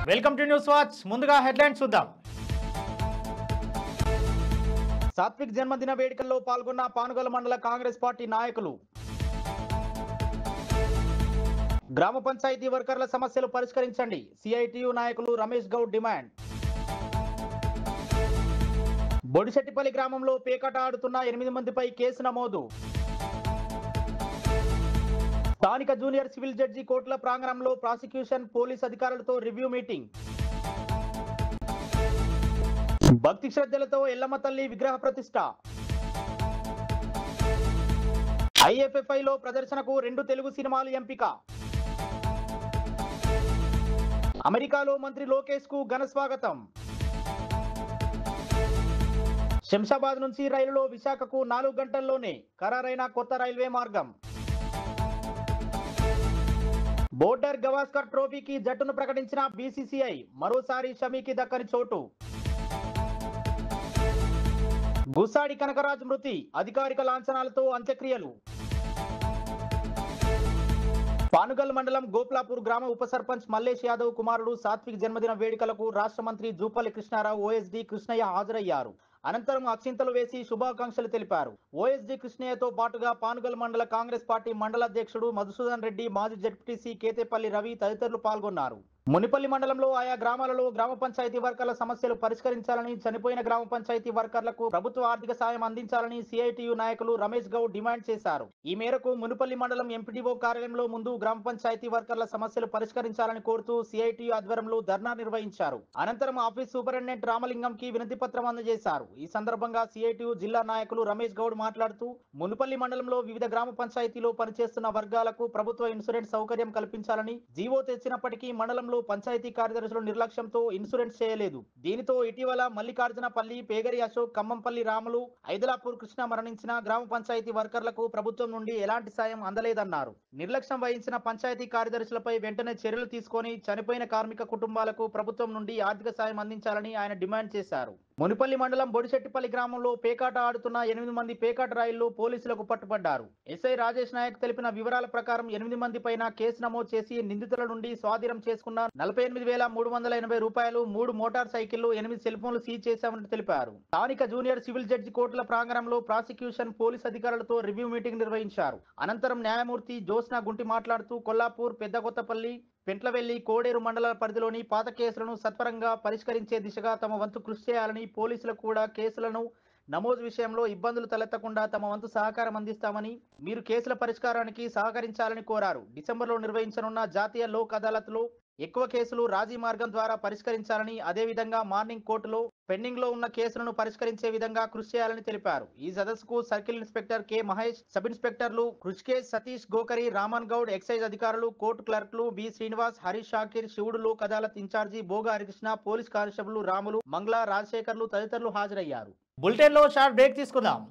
Welcome to news watch. ముందుగా headlines చూద్దాం. సాత్విక్ జన్మదిన వేడుకల్లో పాల్గొన్న పానుగల్ మండల కాంగ్రెస్ పార్టీ నాయకులు. గ్రామ పంచాయతీ వర్కర్ల సమస్యలు పరిష్కరించండి, సిఐటియు నాయకులు రమేష్ గౌడ్ డిమాండ్. బొడిశెట్టిపల్లి గ్రామంలో పేకాట ఆడుతున్న 8 మందిపై కేసు నమోదు. స్థానిక జూనియర్ సివిల్ జడ్జి కోర్టుల ప్రాంగణంలో ప్రాసిక్యూషన్ పోలీస్ అధికారులతో రివ్యూ మీటింగ్. భక్తి శ్రద్ధలతో ఎల్లమ్మ తల్లి విగ్రహ ప్రతిష్ఠ. ఐఎఫ్ఎఫ్ఐలో ప్రదర్శనకు 2 తెలుగు సినిమాలు ఎంపిక. అమెరికాలో మంత్రి లోకేష్ కు ఘన స్వాగతం. శంషాబాద్ నుంచి రైలులో విశాఖకు 4 గంటల్లోనే ఖరారైన కొత్త రైల్వే మార్గం. బోర్డర్ గవాస్కర్ ట్రోఫీకి జట్టును ప్రకటించిన బీసీసీఐ, మరోసారి షమీకి దక్కని చోటు. గుసాడి కనకరాజ్ మృతి, అధికారిక లాంఛనాలతో అంత్యక్రియలు. పానుగల్ మండలం గోప్లాపూర్ గ్రామ ఉప సర్పంచ్ మల్లేష్ యాదవ్ కుమారుడు సాత్విక్ జన్మదిన వేడుకలకు రాష్ట్ర మంత్రి జూపల్లి కృష్ణారావు, ఓఎస్డీ కృష్ణయ్య హాజరయ్యారు. అనంతరం అక్షింతలు వేసి శుభాకాంక్షలు తెలిపారు. ఓఎస్డీ కృష్ణయ్యతో పాటుగా పానుగల్ మండల కాంగ్రెస్ పార్టీ మండల అధ్యక్షుడు మధుసూదన్ రెడ్డి, మాజీ జడ్పీటీసీ కేతేపల్లి రవి తదితరులు పాల్గొన్నారు. మునిపల్లి మండలంలో ఆయా గ్రామాలలో గ్రామ పంచాయతీ వర్కర్ల సమస్యలు పరిష్కరించాలని, చనిపోయిన గ్రామ పంచాయతీ వర్కర్లకు ప్రభుత్వ ఆర్థిక సాయం అందించాలని సిఐటియు నాయకులు రమేష్ గౌడ్ డిమాండ్ చేశారు. ఈ మేరకు మునిపల్లి మండలం ఎంపీడీఓ కార్యాలయంలో ముందు గ్రామ పంచాయతీ వర్కర్ల సమస్యలు పరిష్కరించాలని కోరుతూ సిఐటియు ఆధ్వర్యంలో ధర్నా నిర్వహించారు. అనంతరం ఆఫీస్ సూపరింటెండెంట్ రామలింగంకి వినతి పత్రం అందజేశారు. ఈ సందర్భంగా సిఐటియు జిల్లా నాయకులు రమేష్ గౌడ్ మాట్లాడుతూ, మునిపల్లి మండలంలో వివిధ గ్రామ పంచాయతీలో పనిచేస్తున్న వర్గాలకు ప్రభుత్వ ఇన్సూరెన్స్ సౌకర్యం కల్పించాలని జీవో తెచ్చినప్పటికీ మండలంలో పంచాయతీ కార్యదర్శుల నిర్లక్ష్యంతో ఇన్సూరెన్స్ చేయలేదు. దీనితో ఇటీవల మల్లికార్జునపల్లి, పేగరి అశోక్, ఖమ్మంపల్లి రాములు, ఐదలాపూర్ కృష్ణ మరణించిన గ్రామ పంచాయతీ వర్కర్లకు ప్రభుత్వం నుండి ఎలాంటి సాయం అందలేదన్నారు. నిర్లక్ష్యం వహించిన పంచాయతీ కార్యదర్శులపై వెంటనే చర్యలు తీసుకొని చనిపోయిన కార్మిక కుటుంబాలకు ప్రభుత్వం నుండి ఆర్థిక సాయం అందించాలని ఆయన డిమాండ్ చేశారు. మునిపల్లి మండలం బొడిశెట్టిపల్లి గ్రామంలో పేకాట ఆడుతున్న 8 మంది పేకాట రాయిల్లో పోలీసులకు పట్టుబడ్డారు. ఎస్ఐ రాజేష్ నాయక్ తెలిపిన వివరాల ప్రకారం 8 మంది పైన కేసు నమోదు చేసి నిందితుల నుండి స్వాధీనం చేసుకున్న 48,380 రూపాయలు, 3 మోటార్ సైకిళ్లు, 8 సెల్ ఫోన్లు సీజ్ చేశామని తెలిపారు. స్థానిక జూనియర్ సివిల్ జడ్జి కోర్టుల ప్రాంగణంలో ప్రాసిక్యూషన్ పోలీస్ అధికారులతో రివ్యూ మీటింగ్ నిర్వహించారు. అనంతరం న్యాయమూర్తి జ్యోత్స్న గుంటి మాట్లాడుతూ, కొల్లాపూర్, పెద్దకొత్తపల్లి, పెంట్లవెల్లి, కోడేరు మండల పరిధిలోని పాత కేసులను సత్వరంగా పరిష్కరించే దిశగా తమ వంతు కృషి చేయాలని, పోలీసులకు కూడా కేసులను నమోదు విషయంలో ఇబ్బందులు తలెత్తకుండా తమ వంతు సహకారం అందిస్తామని, మీరు కేసుల పరిష్కారానికి సహకరించాలని కోరారు. డిసెంబర్లో నిర్వహించనున్న జాతీయ లోక్ అదాలత్లో ఎక్కువ కేసులు రాజీ మార్గం ద్వారా పరిష్కరించాలని, అదేవిధంగా మార్నింగ్ కోర్టులో పెండింగ్ లో ఉన్న కేసులను పరిష్కరించే విధంగా కృషి చేయాలని తెలిపారు. ఈ సదస్సుకు circle inspector K Mahesh, sub ఇన్స్పెక్టర్లు కృషికేష్, సతీష్, గోకరి, రామన్ గౌడ్, ఎక్సైజ్ అధికారులు, కోర్టు క్లర్క్లు B Srinivas, Harish, Shakir, Shivudu, Lok Adalat incharge Boga Harikrishna, police constable Ramulu, Mangala, రాజశేఖర్లు తదితరులు హాజరయ్యారు. బులెటిన్ లో షార్ట్ బ్రేక్ తీసుకుందాం.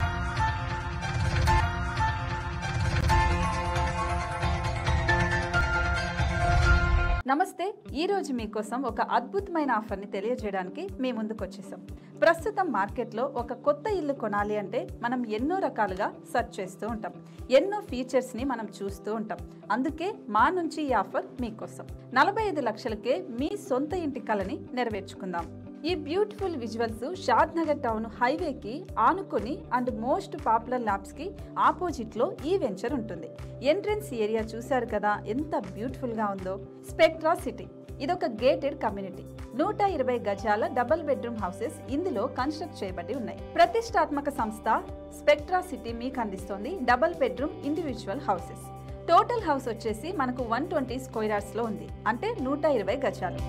నమస్తే. ఈ రోజు మీకోసం ఒక అద్భుతమైన ఆఫర్ని తెలియజేయడానికి మీ ముందుకు వచ్చేసాం. ప్రస్తుతం మార్కెట్లో ఒక కొత్త ఇల్లు కొనాలి అంటే మనం ఎన్నో రకాలుగా సెర్చ్ చేస్తూ ఉంటాం, ఎన్నో ఫీచర్స్ని మనం చూస్తూ ఉంటాం. అందుకే మా నుంచి ఈ ఆఫర్ మీకోసం. 45 లక్షలకే మీ సొంత ఇంటి కలని నెరవేర్చుకుందాం. ఈ బ్యూటిఫుల్ విజువల్స్ షాద్ నగర్ టౌన్ హైవేకి ఆనుకొని అండ్ మోస్ట్ పాపులర్ ల్యాబ్స్ కి ఆపోజిట్ లో ఈ వెంచర్ ఉంటుంది. ఎంట్రన్స్ ఏరియా చూశారు కదా ఎంత బ్యూటిఫుల్ గా ఉందో. స్పెక్ట్రా సిటీ ఇదొక గేటెడ్ కమ్యూనిటీ. 120 గజాల డబుల్ బెడ్రూమ్ హౌసెస్ ఇందులో కన్స్ట్రక్ట్ చేయబడి ఉన్నాయి. ప్రతిష్టాత్మక సంస్థ స్పెక్ట్రా సిటీ మీకు అందిస్తోంది double bedroom individual houses. Total house వచ్చేసి మనకు 120 స్క్వేర్ యార్డ్స్ లో ఉంది, అంటే 120 గజాలు.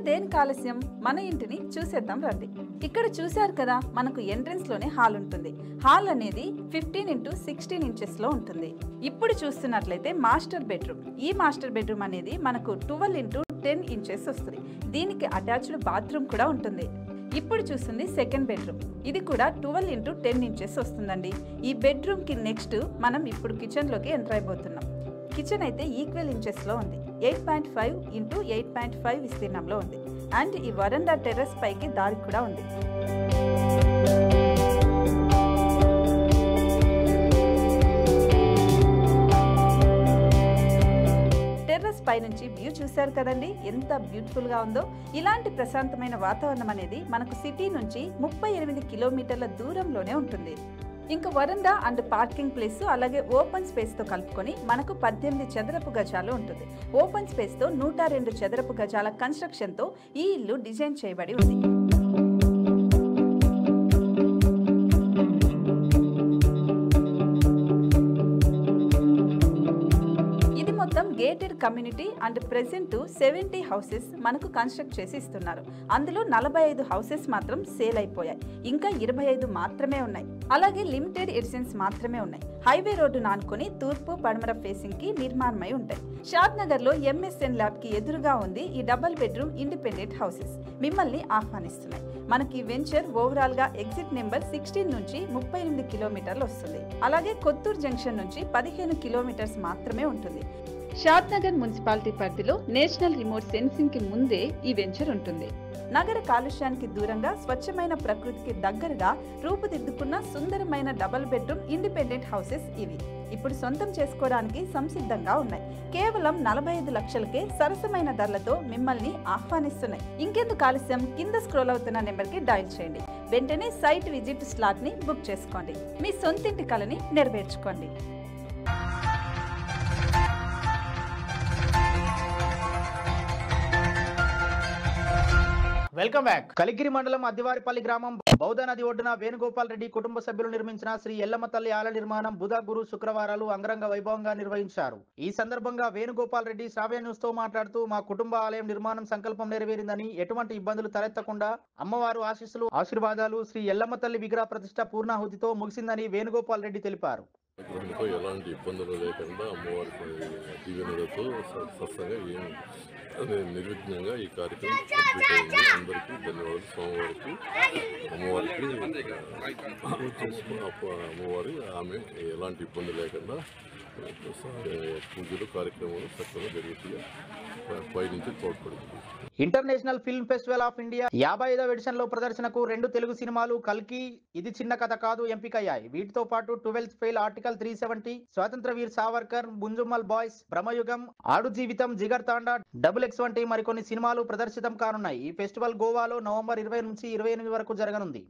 దేనికి ఆలస్యం, మన ఇంటిని చూసేద్దాం రండి. ఇక్కడ చూశారు కదా, మనకు ఎంట్రన్స్ లోనే హాల్ ఉంటుంది. హాల్ అనేది 15x16 ఇంచెస్ లో ఉంటుంది. ఇప్పుడు చూస్తున్నట్లయితే మాస్టర్ బెడ్రూమ్. ఈ మాస్టర్ బెడ్రూమ్ అనేది మనకు 12x10 ఇంచెస్ వస్తుంది. దీనికి అటాచ్డ్ బాత్రూమ్ కూడా ఉంటుంది. ఇప్పుడు చూస్తుంది సెకండ్ బెడ్రూమ్. ఇది కూడా 12x10 ఇంచెస్ వస్తుందండి. ఈ బెడ్రూమ్ కి నెక్స్ట్ మనం ఇప్పుడు కిచెన్ లోకి ఎంటర్ అయిపోతున్నాం. కిచెన్ అయితే ఈక్వల్ ఇంచెస్ లో ఉంది. 8.5 ఇంటూ 8.5 విస్తీర్ణంలో ఉంది. అండ్ ఈ వరండా టెర్రస్ పైకి దారి కూడా ఉంది. టెర్రస్ పై నుంచి వ్యూ చూశారు కదండి, ఎంత బ్యూటిఫుల్ గా ఉందో. ఇలాంటి ప్రశాంతమైన వాతావరణం అనేది మనకు సిటీ నుంచి 38 కిలోమీటర్ల దూరంలోనే ఉంటుంది. ఇంకా వరండా అండ్ పార్కింగ్ ప్లేస్ అలాగే ఓపెన్ స్పేస్ తో కలుపుకొని మనకు 18 చదరపు గజాలు ఉంటుంది. ఓపెన్ స్పేస్ తో 102 చదరపు గజాల కన్స్ట్రక్షన్ తో ఈ ఇల్లు డిజైన్ చేయబడి ఉంది. మొత్తం gated community and present 70 houses మనకు కన్స్ట్రక్ట్ చేసి ఇస్తున్నారు. అందులో 45 హౌసెస్ మాత్రం సేల్ అయిపోయాయి, ఇంకా 25 మాత్రమే ఉన్నాయి. అలాగే లిమిటెడ్ ఎడిషన్స్ మాత్రమే ఉన్నాయి. హైవే రోడ్డు నానుకొని తూర్పు పడమర ఫేసింగ్ కి నిర్మాణమై ఉంటాయి. షాద్ నగర్ లో ఎంఎస్ఎన్ ల్యాబ్ కి ఎదురుగా ఉంది ఈ డబుల్ బెడ్రూమ్ ఇండిపెండెంట్ హౌసెస్. మిమ్మల్ని ఆహ్వానిస్తున్నాయి. మనకి వెంచర్ ఓవరాల్ గా ఎగ్జిట్ నెంబర్ 16 నుంచి 38 కిలోమీటర్లు వస్తుంది. అలాగే కొత్తూరు జంక్షన్ నుంచి 15 కిలోమీటర్స్ మాత్రమే ఉంటుంది. షాద్ నగర్ మున్సిపాలిటీ పరిధిలో నేషనల్ రిమోట్ సెన్సింగ్ కి ముందే ఈ వెంచర్ ఉంటుంది. నగర కాలుష్యానికి దూరంగా స్వచ్ఛమైన ప్రకృతికి దగ్గరగా రూపుదిద్దుకున్న సుందరమైన డబుల్ బెడ్రూమ్ ఇండిపెండెంట్ హౌసెస్ ఇవి. ఇప్పుడు సొంతం చేసుకోవడానికి సంసిద్ధంగా ఉన్నాయి. కేవలం 45 లక్షలకే సరసమైన ధరలతో మిమ్మల్ని ఆహ్వానిస్తున్నాయి. ఇంకెందుకు ఆలస్యం, కింద స్క్రోల్ అవుతున్న నెంబర్ కి డయల్ చేయండి. వెంటనే సైట్ విజిట్ స్లాట్ ని బుక్ చేసుకోండి. మీ సొంతింటి కలని నెరవేర్చుకోండి. Welcome back. కలిగిరి మండలం అద్దివారిపల్లి గ్రామం బౌద్ధ నది ఒడ్డున వేణుగోపాల్ రెడ్డి కుటుంబ సభ్యులు నిర్మించిన శ్రీ ఎల్లమ్మ తల్లి ఆలయ నిర్మాణం బుధ గురు శుక్రవారాలు అంగరంగ వైభవంగా నిర్వహించారు. ఈ సందర్భంగా వేణుగోపాల్ రెడ్డి శ్రావ్య న్యూస్ తో మాట్లాడుతూ మా కుటుంబ ఆలయం నిర్మాణం సంకల్పం నెరవేరిందని, ఎటువంటి ఇబ్బందులు తలెత్తకుండా అమ్మవారు ఆశీస్సులు ఆశీర్వాదాలు శ్రీ ఎల్లమ్మ తల్లి విగ్రహ ప్రతిష్ట పూర్ణాహుతితో ముగిసిందని వేణుగోపాల్ రెడ్డి తెలిపారు. ఎలాంటి ఇబ్బందులు లేకుండా అమ్మవారికి దీవెనలతో స్వస్థంగా నిర్విఘ్నంగా ఈ కార్యక్రమం కంప్లీట్ అయింది. అందరికీ ధన్యవాదాలు. స్వామివారికి అమ్మవారికి అమ్మవారి ఆమె ఎలాంటి ఇబ్బంది లేకుండా పూజలు కార్యక్రమాలు చక్కగా జరుగుతాయి. పై నుంచి తోడ్పడుతుంది. International Film Festival of India 55వ ఎడిషన్ లో ప్రదర్శనకు 2 తెలుగు సినిమాలు కల్కి, ఇది చిన్న కథ కాదు ఎంపికయ్యాయి. వీటితో పాటు 12th ఫెయిల్, ఆర్టికల్ 370, స్వాతంత్ర వీర్ సావర్కర్, ముంజుమ్మల్ బాయ్స్, బ్రహ్మయుగం, ఆడు జీవితం, జిగర్ తాండా, XX వంటి మరికొన్ని సినిమాలు ప్రదర్శితం కానున్నాయి. ఈ ఫెస్టివల్ గోవాలో నవంబర్ 20 నుంచి 28 వరకు జరగనుంది.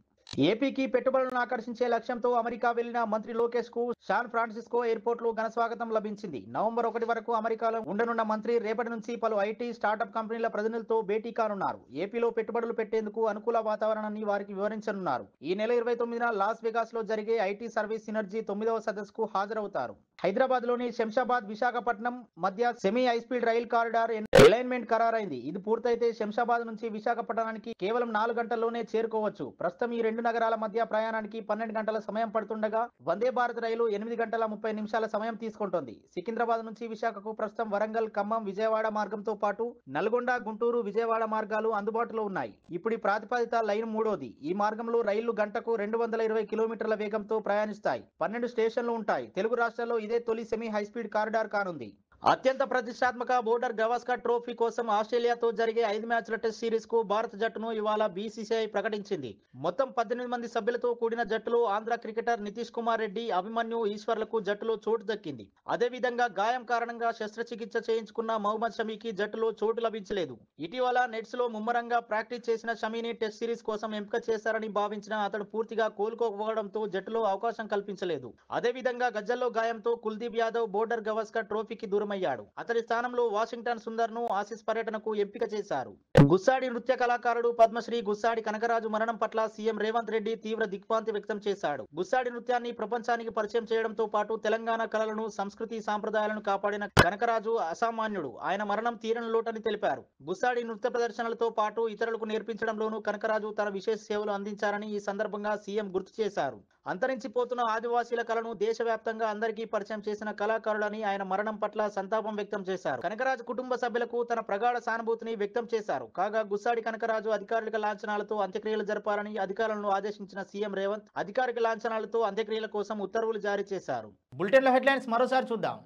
ఏపీకి పెట్టుబడులను ఆకర్షించే లక్ష్యంతో అమెరికా వెళ్లిన మంత్రి లోకేష్ కు శాన్ ఫ్రాన్సిస్కో ఎయిర్పోర్ట్ లో ఘన స్వాగతం లభించింది. నవంబర్ 1 వరకు అమెరికాలో ఉండనున్న మంత్రి రేపటి నుంచి పలు ఐటీ స్టార్టప్ కంపెనీల ప్రతినిధులతో భేటీ కానున్నారు. ఏపీలో పెట్టుబడులు పెట్టేందుకు అనుకూల వాతావరణాన్ని వారికి వివరించనున్నారు. ఈ నెల 29న లాస్ వెగాస్ లో జరిగే ఐటీ సర్వీస్ సినర్జీ 9వ సదస్సుకు హాజరవుతారు. హైదరాబాద్ లోని శంషాబాద్ విశాఖపట్నం మధ్య semi high speed rail corridor alignment ఖరారైంది. ఇది పూర్తయితే శంషాబాద్ నుంచి విశాఖపట్నానికి కేవలం 4 గంటల్లోనే చేరుకోవచ్చు. ప్రస్తుతం ఈ 2 నగరాల మధ్య ప్రయాణానికి 12 గంటల సమయం పడుతుండగా వందే భారత్ రైలు 8 గంటల 30 నిమిషాల సమయం తీసుకుంటోంది. సికింద్రాబాద్ నుంచి విశాఖకు ప్రస్తుతం వరంగల్, ఖమ్మం, విజయవాడ మార్గంతో పాటు నల్గొండ, గుంటూరు, విజయవాడ మార్గాలు అందుబాటులో ఉన్నాయి. ఇప్పుడు ఈ ప్రాతిపదిక లైన్ 3వది. ఈ మార్గంలో రైళ్లు గంటకు 220 కిలోమీటర్ల వేగంతో ప్రయాణిస్తాయి. 12 స్టేషన్లు ఉంటాయి. తెలుగు రాష్ట్రాల్లో ఇదే తొలి సెమీ హైస్పీడ్ కారిడార్ కానుంది. అత్యంత ప్రతిష్టాత్మక బోర్డర్ గవాస్కర్ ట్రోఫీ కోసం ఆస్ట్రేలియాతో జరిగే 5 మ్యాచ్ల టెస్ట్ సిరీస్ కు భారత జట్టును ఇవాళ బీసీసీఐ ప్రకటించింది. మొత్తం 18 మంది సభ్యులతో కూడిన జట్టులో ఆంధ్ర క్రికెటర్ నితీష్ కుమార్ రెడ్డి, అభిమన్యు, ఈశ్వర్లకు జట్టులో చోటు దక్కింది. అదేవిధంగా గాయం కారణంగా శస్త్రచికిత్స చేయించుకున్న మహమ్మద్ షమీకి జట్టులో చోటు లభించలేదు. ఇటీవల నెట్స్ లో ముమ్మరంగా ప్రాక్టీస్ చేసిన షమీని టెస్ట్ సిరీస్ కోసం ఎంపిక చేశారని భావించిన అతడు పూర్తిగా కోలుకోకపోవడంతో జట్టులో అవకాశం కల్పించలేదు. అదేవిధంగా గజ్జల్లో గాయంతో కుల్దీప్ యాదవ్ బోర్డర్ గవాస్కర్ ట్రోఫీకి దూరం అయ్యాడు. అతడి స్థానంలో వాషింగ్టన్ సుందర్ ను ఆసీస్ పర్యటనకు ఎంపిక చేశారు. గుస్సాడి నృత్య కళాకారుడు పద్మశ్రీ గుస్సాడి కనకరాజు మరణం పట్ల సీఎం రేవంత్ రెడ్డి తీవ్ర దిగ్భ్రాంతి వ్యక్తం చేశాడు. గుస్సాడి నృత్యాన్ని ప్రపంచానికి పరిచయం చేయడంతో పాటు తెలంగాణ కళలను, సంస్కృతి, సాంప్రదాయాలను కాపాడిన కనకరాజు అసామాన్యుడు. ఆయన మరణం తీరని లోటని తెలిపారు. గుస్సాడి నృత్య ప్రదర్శనలతో పాటు ఇతరులకు నేర్పించడంలోనూ కనకరాజు తన విశేష సేవలు అందించారని ఈ సందర్భంగా సీఎం గుర్తు చేశారు. అంతరించిపోతున్న ఆదివాసీల కళను దేశవ్యాప్తంగా అందరికీ పరిచయం చేసిన కళాకారులని ఆయన మరణం పట్ల సంతాపం వ్యక్తం చేశారు. కనకరాజు కుటుంబ సభ్యులకు తన ప్రగాఢ సానుభూతిని వ్యక్తం చేశారు. కాగా గుస్సాడి కనకరాజు అధికారిక లాంఛనాలతో అంత్యక్రియలు జరపాలని అధికారులను ఆదేశించిన సీఎం రేవంత్ అధికారిక లాంఛనాలతో అంత్యక్రియల కోసం ఉత్తర్వులు జారీ చేశారు. బులెటిన్ల హెడ్లైన్స్ మరోసారి చూద్దాం.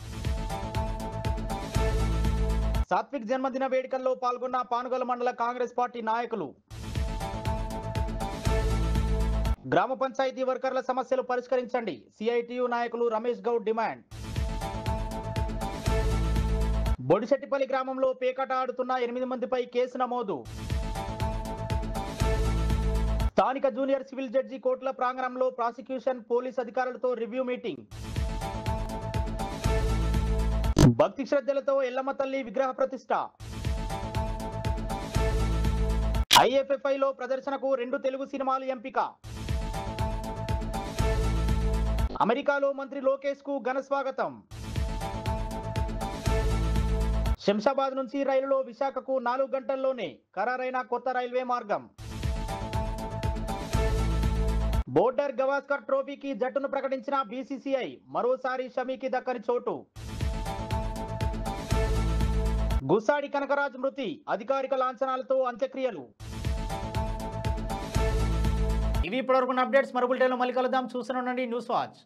సాత్విక్ జన్మదిన వేడుకల్లో పాల్గొన్న పానుగల్ మండల కాంగ్రెస్ పార్టీ నాయకులు. గ్రామ పంచాయతీ వర్కర్ల సమస్యలు పరిష్కరించండి, సిఐటియు నాయకులు రమేష్ గౌడ్ డిమాండ్. బొడిశెట్టిపల్లి గ్రామంలో పేకాట ఆడుతున్న 8 మందిపై కేసు నమోదు. స్థానిక జూనియర్ సివిల్ జడ్జి కోర్టుల ప్రాంగణంలో ప్రాసిక్యూషన్ పోలీస్ అధికారులతో రివ్యూ మీటింగ్. భక్తి శ్రద్ధలతో ఎల్లమ్మ తల్లి విగ్రహ ప్రతిష్ఠ. ఐఎఫ్ఎఫ్ఐలో ప్రదర్శనకు 2 తెలుగు సినిమాలు ఎంపిక. అమెరికాలో మంత్రి లోకేష్ కు ఘన స్వాగతం. శంషాబాద్ నుంచి రైలులో విశాఖకు 4 గంటల్లోనే ఖరారైన కొత్త రైల్వే మార్గం. బోర్డర్ గవాస్కర్ ట్రోఫీకి జట్టును ప్రకటించిన బీసీసీఐ, మరోసారి షమీకి దక్కని చోటు. గుసాడి కనకరాజ్ మృతి, అధికారిక లాంఛనాలతో అంత్యక్రియలు. ఇవి ఇప్పటివరకు అప్డేట్స్. మరో బులెటిన్లో మళ్ళీ కలుద్దాం. చూస్తూనే ఉండండి న్యూస్ వాచ్.